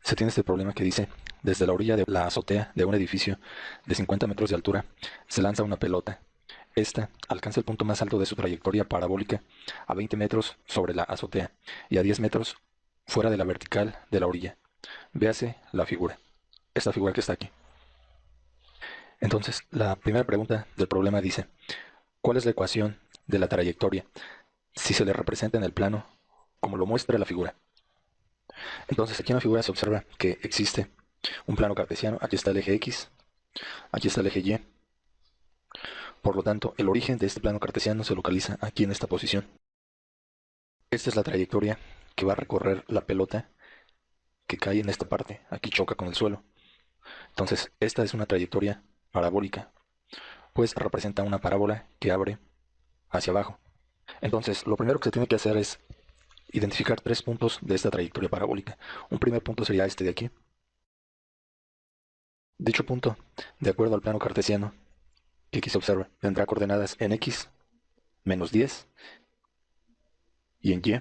Se tiene este problema que dice, desde la orilla de la azotea de un edificio de 50 metros de altura, se lanza una pelota. Esta alcanza el punto más alto de su trayectoria parabólica a 20 metros sobre la azotea y a 10 metros fuera de la vertical de la orilla. Véase la figura, esta figura que está aquí. Entonces, la primera pregunta del problema dice, ¿cuál es la ecuación de la trayectoria si se le representa en el plano como lo muestra la figura? Entonces, aquí en la figura se observa que existe un plano cartesiano. Aquí está el eje X, aquí está el eje Y. Por lo tanto, el origen de este plano cartesiano se localiza aquí en esta posición. Esta es la trayectoria que va a recorrer la pelota que cae en esta parte. Aquí choca con el suelo. Entonces, esta es una trayectoria parabólica, pues representa una parábola que abre hacia abajo. Entonces, lo primero que se tiene que hacer es identificar tres puntos de esta trayectoria parabólica. Un primer punto sería este de aquí. Dicho punto, de acuerdo al plano cartesiano que aquí se observa, tendrá coordenadas en X, menos 10, y en Y,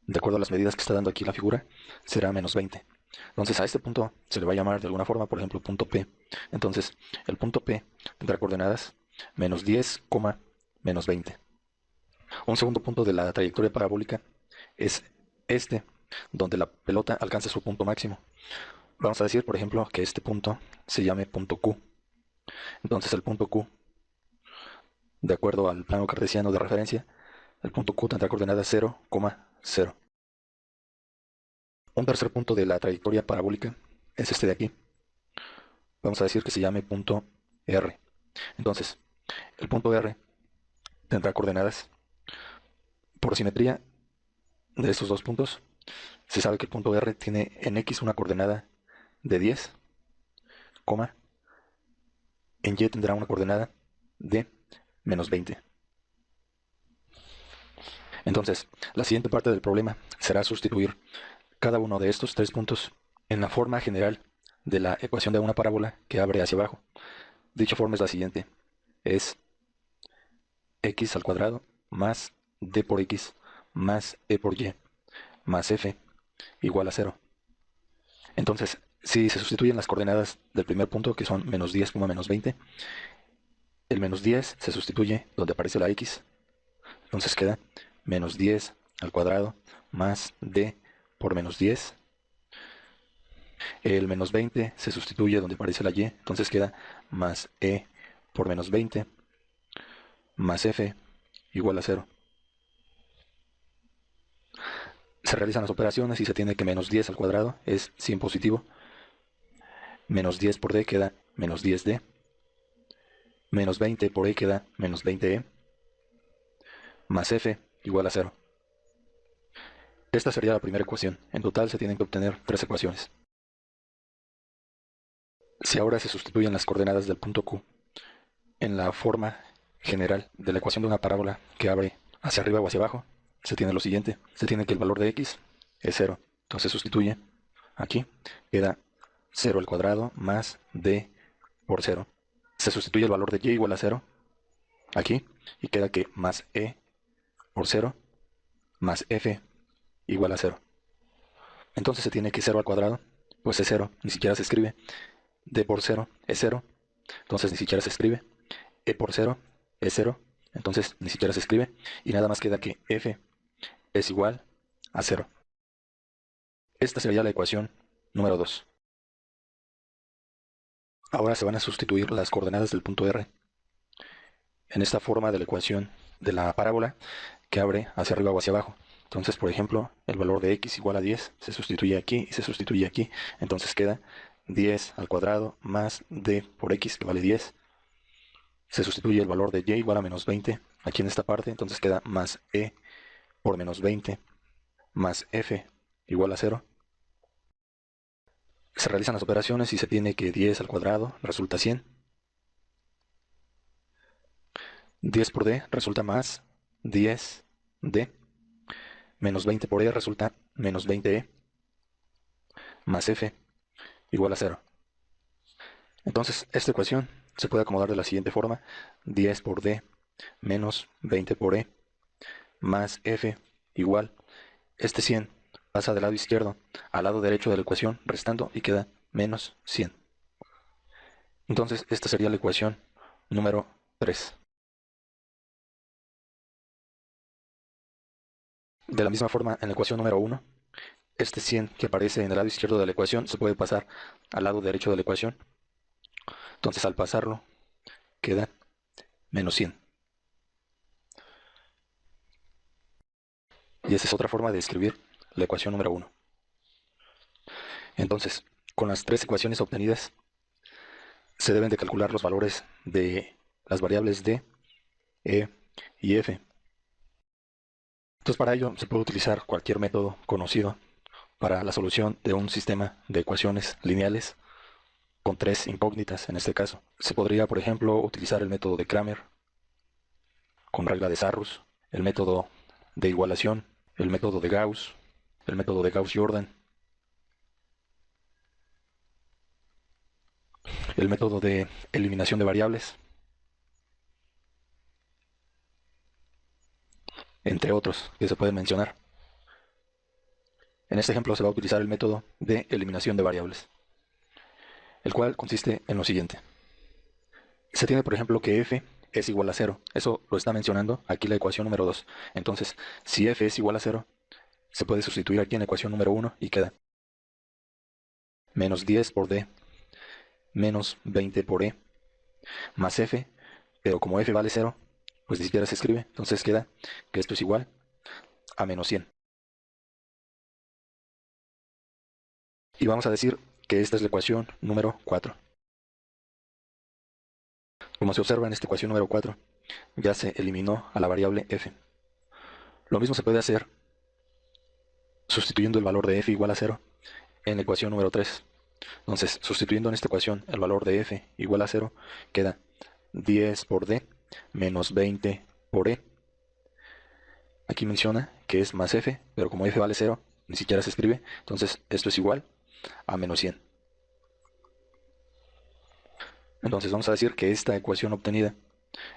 de acuerdo a las medidas que está dando aquí la figura, será menos 20. Entonces a este punto se le va a llamar de alguna forma, por ejemplo, punto P. Entonces, el punto P tendrá coordenadas menos 10, menos 20. Un segundo punto de la trayectoria parabólica es este, donde la pelota alcanza su punto máximo. Vamos a decir, por ejemplo, que este punto se llame punto Q. Entonces el punto Q, de acuerdo al plano cartesiano de referencia, el punto Q tendrá coordenadas 0, 0. Un tercer punto de la trayectoria parabólica es este de aquí. Vamos a decir que se llame punto R. Entonces, el punto R tendrá coordenadas por simetría de estos dos puntos. Se sabe que el punto R tiene en X una coordenada de 10, en Y tendrá una coordenada de menos 20. Entonces, la siguiente parte del problema será sustituir cada uno de estos tres puntos en la forma general de la ecuación de una parábola que abre hacia abajo. Dicha forma es la siguiente. Es x al cuadrado más d por x más e por y más f igual a 0. Entonces, si se sustituyen las coordenadas del primer punto, que son menos 10, menos 20, el menos 10 se sustituye donde aparece la x. Entonces queda menos 10 al cuadrado más d por menos 10. El menos 20 se sustituye donde aparece la y, entonces queda más e por menos 20 más f igual a 0. Se realizan las operaciones y se tiene que menos 10 al cuadrado es 100 positivo. Menos 10 por d queda menos 10d. Menos 20 por e queda menos 20e. Más f igual a 0. Esta sería la primera ecuación. En total se tienen que obtener tres ecuaciones. Si ahora se sustituyen las coordenadas del punto Q en la forma general de la ecuación de una parábola que abre hacia arriba o hacia abajo, se tiene lo siguiente. Se tiene que el valor de x es 0. Entonces se sustituye aquí. Queda 0 al cuadrado más d por 0. Se sustituye el valor de y igual a 0 aquí. Y queda que más e por 0 más f igual a 0. Entonces se tiene que 0 al cuadrado, pues es 0, ni siquiera se escribe. D por 0 es 0, entonces ni siquiera se escribe. E por 0 es 0, entonces ni siquiera se escribe. Y nada más queda que f es igual a 0. Esta sería la ecuación número 2. Ahora se van a sustituir las coordenadas del punto R en esta forma de la ecuación de la parábola que abre hacia arriba o hacia abajo. Entonces, por ejemplo, el valor de x igual a 10 se sustituye aquí y se sustituye aquí. Entonces queda 10 al cuadrado más d por x que vale 10. Se sustituye el valor de y igual a menos 20 aquí en esta parte. Entonces queda más e por menos 20 más f igual a 0. Se realizan las operaciones y se tiene que 10 al cuadrado resulta 100. 10 por d resulta más 10d. Menos 20 por e resulta menos 20e. Más f igual a 0. Entonces, esta ecuación se puede acomodar de la siguiente forma. 10 por d menos 20 por e más f igual. Este 100 pasa del lado izquierdo al lado derecho de la ecuación restando y queda menos 100. Entonces esta sería la ecuación número 3. De la misma forma, en la ecuación número 1, este 100 que aparece en el lado izquierdo de la ecuación se puede pasar al lado derecho de la ecuación. Entonces al pasarlo queda menos 100. Y esa es otra forma de escribir la ecuación número 1. Entonces, con las tres ecuaciones obtenidas, se deben de calcular los valores de las variables d, e y f. Entonces para ello se puede utilizar cualquier método conocido para la solución de un sistema de ecuaciones lineales con tres incógnitas en este caso. Se podría, por ejemplo, utilizar el método de Cramer con regla de Sarrus, el método de igualación, el método de Gauss, el método de Gauss-Jordan, el método de eliminación de variables, entre otros que se pueden mencionar. En este ejemplo se va a utilizar el método de eliminación de variables, el cual consiste en lo siguiente. Se tiene, por ejemplo, que f es igual a 0. Eso lo está mencionando aquí la ecuación número 2. Entonces, si f es igual a 0, se puede sustituir aquí en la ecuación número 1 y queda menos 10 por d, menos 20 por e, más f, pero como f vale 0, pues ni siquiera se escribe. Entonces queda que esto es igual a menos 100. Y vamos a decir que esta es la ecuación número 4. Como se observa en esta ecuación número 4, ya se eliminó a la variable f. Lo mismo se puede hacer sustituyendo el valor de f igual a 0 en la ecuación número 3. Entonces, sustituyendo en esta ecuación el valor de f igual a 0, queda 10 por d menos 20 por e. Aquí menciona que es más f, pero como f vale 0, ni siquiera se escribe. Entonces, esto es igual a menos 100. Entonces, vamos a decir que esta ecuación obtenida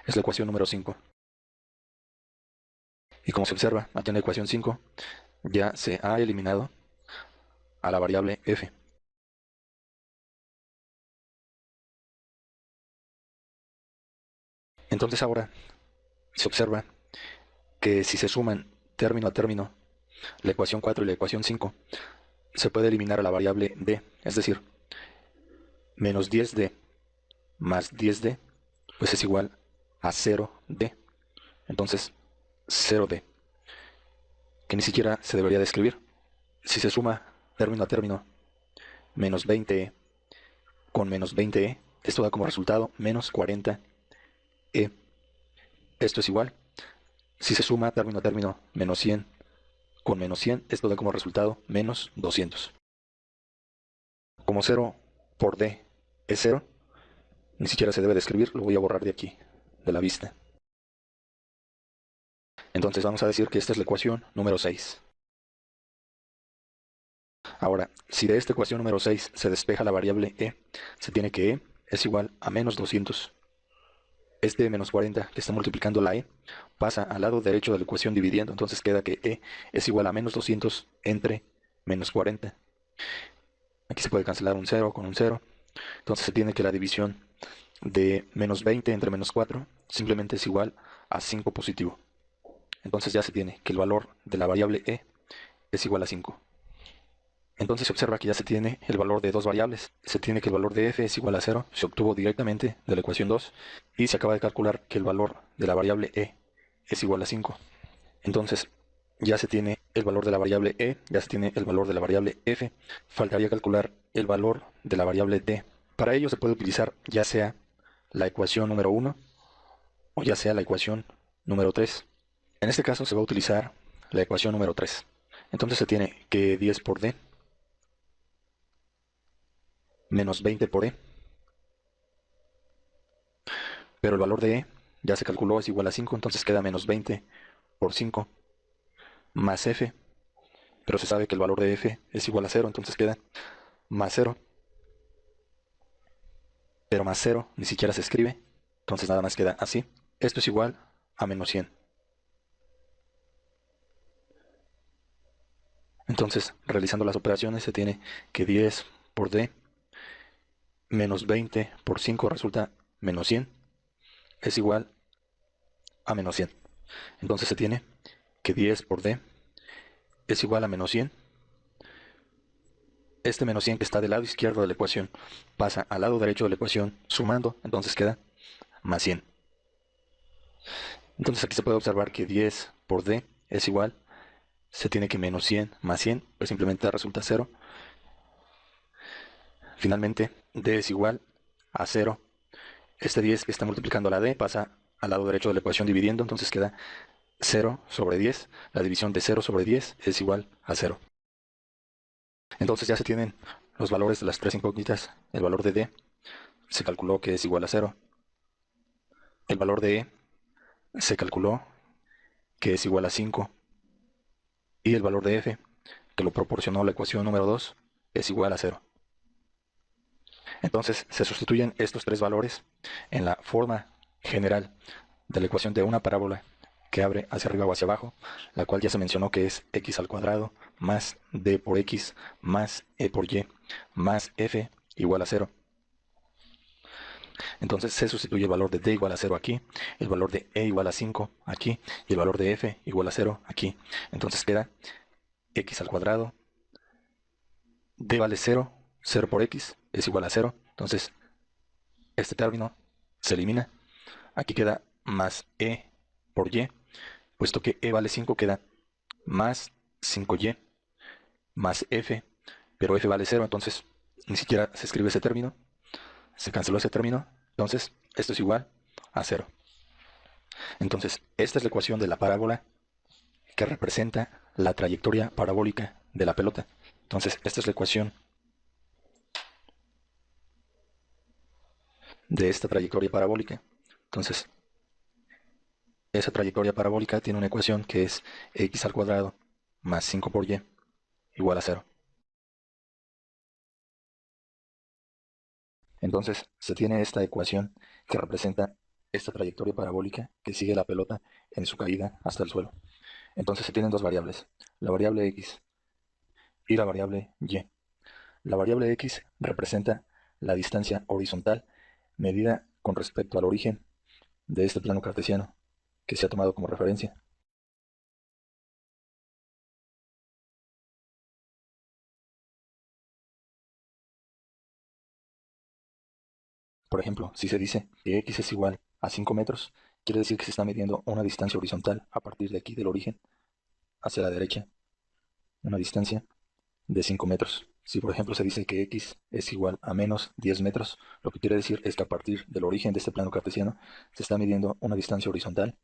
es la ecuación número 5. Y como se observa, aquí en la ecuación 5 ya se ha eliminado a la variable f. Entonces ahora se observa que si se suman término a término la ecuación 4 y la ecuación 5, se puede eliminar a la variable d, es decir, menos 10d más 10d, pues es igual a 0d. Entonces, 0d, que ni siquiera se debería de escribir. Si se suma término a término menos 20e con menos 20e, esto da como resultado menos 40e. Esto es igual. Si se suma término a término menos 100 con menos 100, esto da como resultado menos 200. Como 0 por d es 0, ni siquiera se debe de escribir, lo voy a borrar de aquí, de la vista. Entonces vamos a decir que esta es la ecuación número 6. Ahora, si de esta ecuación número 6 se despeja la variable e, se tiene que e es igual a menos 200. Este menos 40 que está multiplicando la e pasa al lado derecho de la ecuación dividiendo, entonces queda que e es igual a menos 200 entre menos 40. Aquí se puede cancelar un 0 con un 0, entonces se tiene que la división de menos 20 entre menos 4 simplemente es igual a 5 positivo. Entonces ya se tiene que el valor de la variable e es igual a 5. Entonces se observa que ya se tiene el valor de dos variables. Se tiene que el valor de f es igual a 0, se obtuvo directamente de la ecuación 2, y se acaba de calcular que el valor de la variable e es igual a 5. Entonces ya se tiene el valor de la variable e, ya se tiene el valor de la variable f, faltaría calcular el valor de la variable d. Para ello se puede utilizar ya sea la ecuación número 1 o ya sea la ecuación número 3. En este caso se va a utilizar la ecuación número 3. Entonces se tiene que 10 por d menos 20 por e, pero el valor de e ya se calculó, es igual a 5, entonces queda menos 20 por 5 más f, pero se sabe que el valor de f es igual a 0, entonces queda más 0, pero más 0 ni siquiera se escribe, entonces nada más queda así. Esto es igual a menos 100. Entonces, realizando las operaciones, se tiene que 10 por D menos 20 por 5 resulta menos 100, es igual a menos 100. Entonces se tiene que 10 por D es igual a menos 100. Este menos 100 que está del lado izquierdo de la ecuación pasa al lado derecho de la ecuación sumando, entonces queda más 100. Entonces aquí se puede observar que 10 por D es igual, se tiene que menos 100 más 100, pues simplemente resulta 0. Finalmente, D es igual a 0. Este 10 que está multiplicando a la D pasa al lado derecho de la ecuación dividiendo, entonces queda 0 sobre 10. La división de 0 sobre 10 es igual a 0. Entonces ya se tienen los valores de las tres incógnitas. El valor de D se calculó que es igual a 0. El valor de E se calculó que es igual a 5. Y el valor de F, que lo proporcionó la ecuación número 2, es igual a 0. Entonces se sustituyen estos tres valores en la forma general de la ecuación de una parábola que abre hacia arriba o hacia abajo, la cual ya se mencionó que es x al cuadrado más d por x más e por y más f igual a 0. Entonces se sustituye el valor de d igual a 0 aquí, el valor de e igual a 5 aquí y el valor de f igual a 0 aquí. Entonces queda x al cuadrado, d vale 0, 0 por x es igual a 0. Entonces este término se elimina. Aquí queda más e por y, puesto que e vale 5 queda más 5y más f, pero f vale 0, entonces ni siquiera se escribe ese término, se canceló ese término, entonces esto es igual a 0. Entonces esta es la ecuación de la parábola que representa la trayectoria parabólica de la pelota. Entonces esta es la ecuación de esta trayectoria parabólica. Entonces esa trayectoria parabólica tiene una ecuación que es x al cuadrado más 5 por y igual a 0. Entonces se tiene esta ecuación que representa esta trayectoria parabólica que sigue la pelota en su caída hasta el suelo. Entonces se tienen dos variables, la variable x y la variable y. La variable x representa la distancia horizontal medida con respecto al origen de este plano cartesiano que se ha tomado como referencia. Por ejemplo, si se dice que x es igual a 5 metros, quiere decir que se está midiendo una distancia horizontal a partir de aquí del origen hacia la derecha, una distancia de 5 metros. Si por ejemplo se dice que x es igual a menos 10 metros, lo que quiere decir es que a partir del origen de este plano cartesiano se está midiendo una distancia horizontal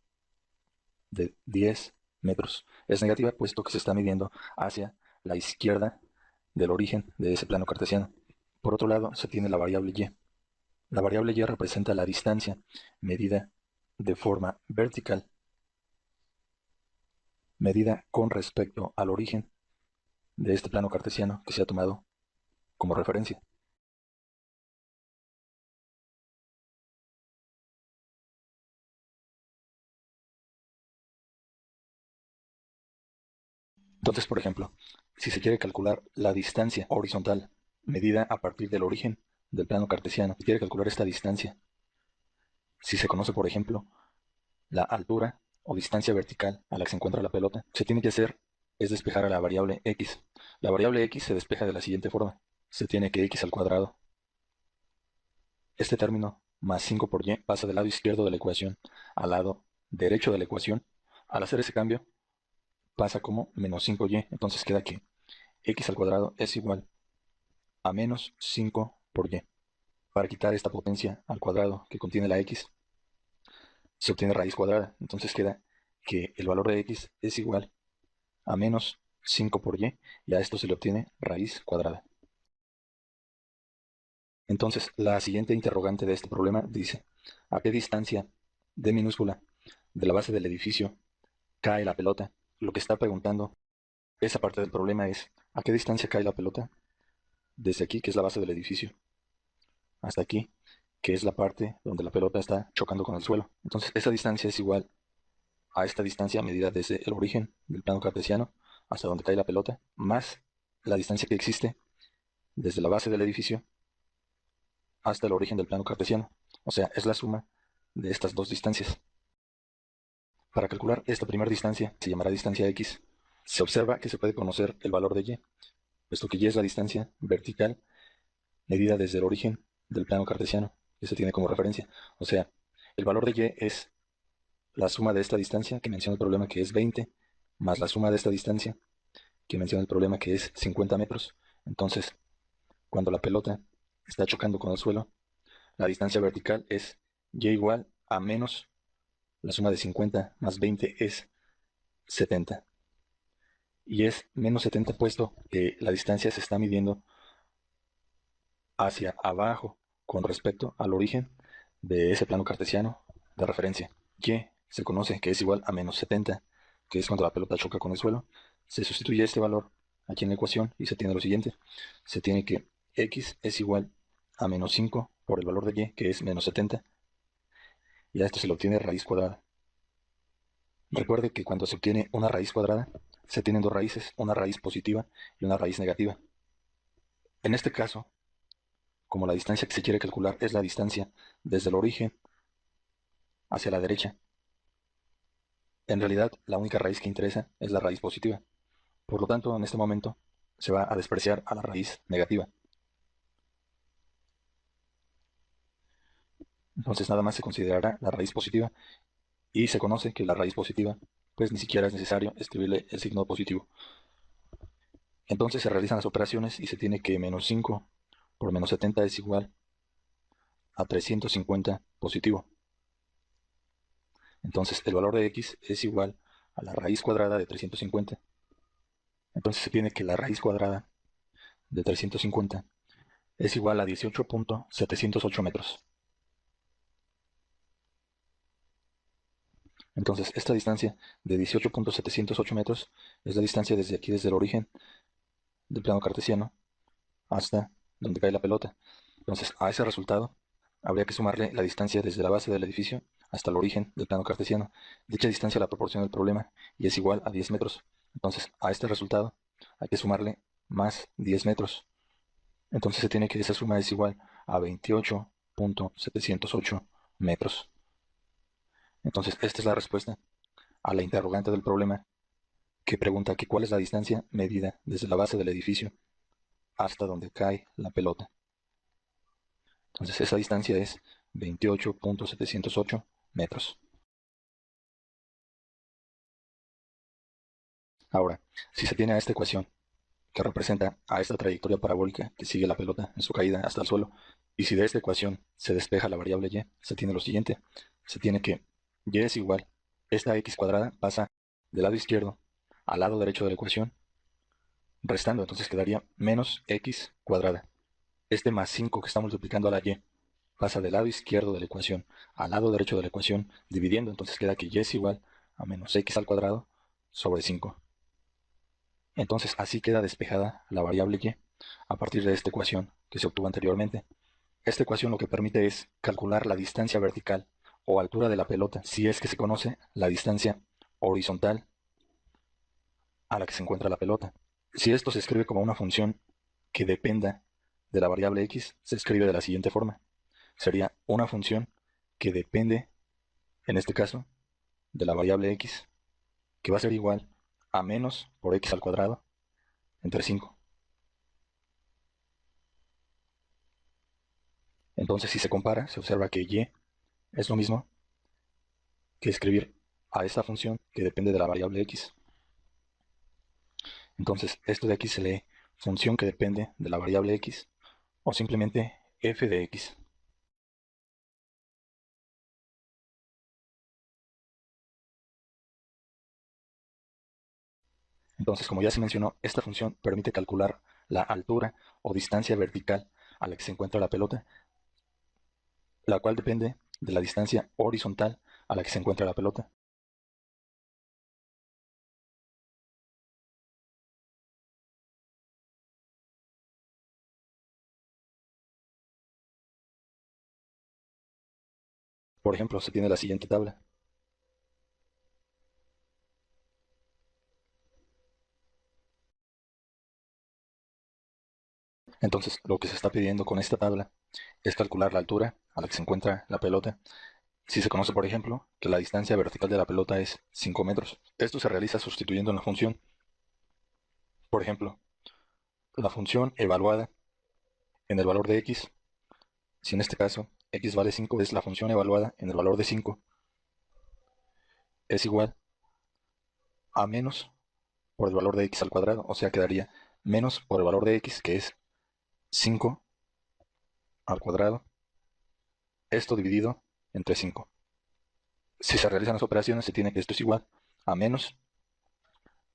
de 10 metros. Es negativa puesto que se está midiendo hacia la izquierda del origen de ese plano cartesiano. Por otro lado, se tiene la variable y. La variable y representa la distancia medida de forma vertical, medida con respecto al origen de este plano cartesiano que se ha tomado como referencia. Entonces, por ejemplo, si se quiere calcular la distancia horizontal medida a partir del origen del plano cartesiano, se quiere calcular esta distancia, si se conoce, por ejemplo, la altura o distancia vertical a la que se encuentra la pelota, se tiene que hacer es despejar a la variable x. La variable x se despeja de la siguiente forma. Se tiene que x al cuadrado. Este término más 5 por y pasa del lado izquierdo de la ecuación al lado derecho de la ecuación. Al hacer ese cambio pasa como menos 5y, entonces queda que x al cuadrado es igual a menos 5 por y. Para quitar esta potencia al cuadrado que contiene la x, se obtiene raíz cuadrada. Entonces queda que el valor de x es igual a menos 5 por y a esto se le obtiene raíz cuadrada. Entonces, la siguiente interrogante de este problema dice, ¿a qué distancia d minúscula de la base del edificio cae la pelota? Lo que está preguntando esa parte del problema es, ¿a qué distancia cae la pelota? Desde aquí, que es la base del edificio, hasta aquí, que es la parte donde la pelota está chocando con el suelo. Entonces, esa distancia es igual a esta distancia medida desde el origen del plano cartesiano hasta donde cae la pelota, más la distancia que existe desde la base del edificio hasta el origen del plano cartesiano. O sea, es la suma de estas dos distancias. Para calcular esta primera distancia, se llamará distancia x. Se observa que se puede conocer el valor de y, puesto que y es la distancia vertical medida desde el origen del plano cartesiano, que se tiene como referencia. O sea, el valor de y es la suma de esta distancia que menciona el problema, que es 20, más la suma de esta distancia que menciona el problema, que es 50 metros. Entonces, cuando la pelota está chocando con el suelo, la distancia vertical es y igual a menos la suma de 50 más 20 es 70. Y es menos 70 puesto que la distancia se está midiendo hacia abajo con respecto al origen de ese plano cartesiano de referencia. Y se conoce que es igual a menos 70, que es cuando la pelota choca con el suelo. Se sustituye este valor aquí en la ecuación y se tiene lo siguiente. Se tiene que x es igual a menos 5 por el valor de y, que es menos 70, y a esto se le obtiene raíz cuadrada. Recuerde que cuando se obtiene una raíz cuadrada, se tienen dos raíces, una raíz positiva y una raíz negativa. En este caso, como la distancia que se quiere calcular es la distancia desde el origen hacia la derecha, en realidad la única raíz que interesa es la raíz positiva. Por lo tanto, en este momento se va a despreciar a la raíz negativa. Entonces nada más se considerará la raíz positiva, y se conoce que la raíz positiva, pues ni siquiera es necesario escribirle el signo positivo. Entonces se realizan las operaciones y se tiene que menos 5 por menos 70 es igual a 350 positivo. Entonces el valor de x es igual a la raíz cuadrada de 350. Entonces se tiene que la raíz cuadrada de 350 es igual a 18.708 metros. Entonces esta distancia de 18.708 metros es la distancia desde aquí, desde el origen del plano cartesiano hasta donde cae la pelota. Entonces a ese resultado habría que sumarle la distancia desde la base del edificio hasta el origen del plano cartesiano. Dicha distancia la proporciona el problema y es igual a 10 metros. Entonces a este resultado hay que sumarle más 10 metros. Entonces se tiene que esa suma es igual a 28.708 metros. Entonces esta es la respuesta a la interrogante del problema, que pregunta que cuál es la distancia medida desde la base del edificio hasta donde cae la pelota. Entonces esa distancia es 28.708 metros. Ahora, si se tiene a esta ecuación que representa a esta trayectoria parabólica que sigue la pelota en su caída hasta el suelo, y si de esta ecuación se despeja la variable y, se tiene lo siguiente. Se tiene que y es igual, esta x cuadrada pasa del lado izquierdo al lado derecho de la ecuación, restando, entonces quedaría menos x cuadrada. Este más 5 que está multiplicando a la y pasa del lado izquierdo de la ecuación al lado derecho de la ecuación, dividiendo, entonces queda que y es igual a menos x al cuadrado sobre 5. Entonces así queda despejada la variable y a partir de esta ecuación que se obtuvo anteriormente. Esta ecuación lo que permite es calcular la distancia vertical o altura de la pelota, si es que se conoce la distancia horizontal a la que se encuentra la pelota. Si esto se escribe como una función que dependa de la variable x, se escribe de la siguiente forma. Sería una función que depende, en este caso, de la variable x, que va a ser igual a menos por x al cuadrado entre 5. Entonces, si se compara, se observa que y es lo mismo que escribir a esta función que depende de la variable x. Entonces, esto de aquí se lee función que depende de la variable x, o simplemente f de x. Entonces, como ya se mencionó, esta función permite calcular la altura o distancia vertical a la que se encuentra la pelota, la cual depende de la distancia horizontal a la que se encuentra la pelota. Por ejemplo, se tiene la siguiente tabla. Entonces, lo que se está pidiendo con esta tabla es calcular la altura a la que se encuentra la pelota. Si se conoce, por ejemplo, que la distancia vertical de la pelota es 5 metros. Esto se realiza sustituyendo en la función. Por ejemplo, la función evaluada en el valor de x, si en este caso x vale 5, es la función evaluada en el valor de 5, es igual a menos por el valor de x al cuadrado, o sea, quedaría menos por el valor de x, que es 5 al cuadrado, esto dividido entre 5. Si se realizan las operaciones, se tiene que esto es igual a menos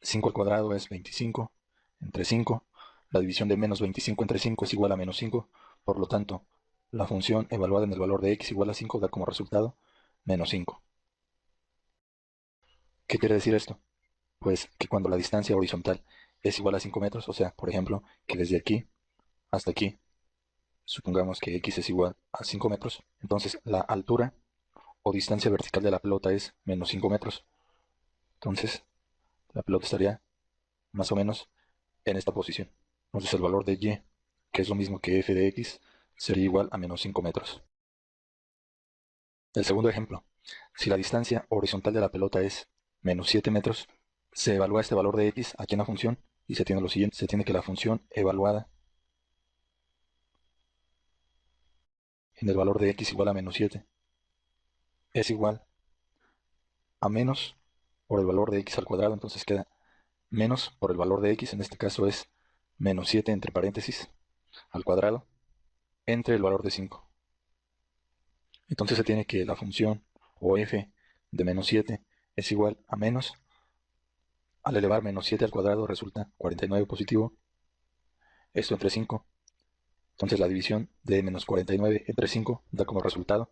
5 al cuadrado es 25 entre 5. La división de menos 25 entre 5 es igual a menos 5. Por lo tanto, la función evaluada en el valor de x igual a 5 da como resultado menos 5. ¿Qué quiere decir esto? Pues que cuando la distancia horizontal es igual a 5 metros, o sea, por ejemplo, que desde aquí hasta aquí, supongamos que x es igual a 5 metros, entonces la altura o distancia vertical de la pelota es menos 5 metros. Entonces, la pelota estaría más o menos en esta posición. Entonces el valor de y, que es lo mismo que f de x, sería igual a menos 5 metros. El segundo ejemplo, si la distancia horizontal de la pelota es menos 7 metros, se evalúa este valor de x aquí en la función y se tiene lo siguiente, se tiene que la función evaluada en el valor de x igual a menos 7 es igual a menos por el valor de x al cuadrado, entonces queda menos por el valor de x, en este caso es menos 7 entre paréntesis al cuadrado, entre el valor de 5. Entonces se tiene que la función o f de menos 7 es igual a menos, al elevar menos 7 al cuadrado resulta 49 positivo, esto entre 5. Entonces la división de menos 49 entre 5 da como resultado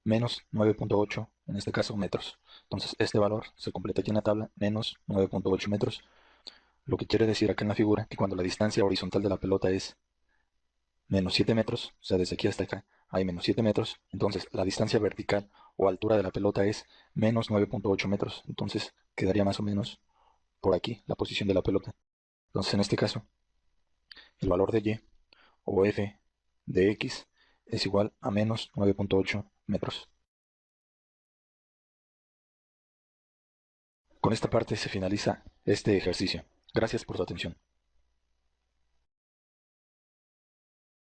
menos 9.8, en este caso metros. Entonces este valor se completa aquí en la tabla, menos 9.8 metros, lo que quiere decir acá en la figura que cuando la distancia horizontal de la pelota es menos 7 metros, o sea, desde aquí hasta acá hay menos 7 metros, entonces la distancia vertical o altura de la pelota es menos 9.8 metros, entonces quedaría más o menos por aquí la posición de la pelota. Entonces en este caso, el valor de y o f de x es igual a menos 9.8 metros. Con esta parte se finaliza este ejercicio. Gracias por su atención.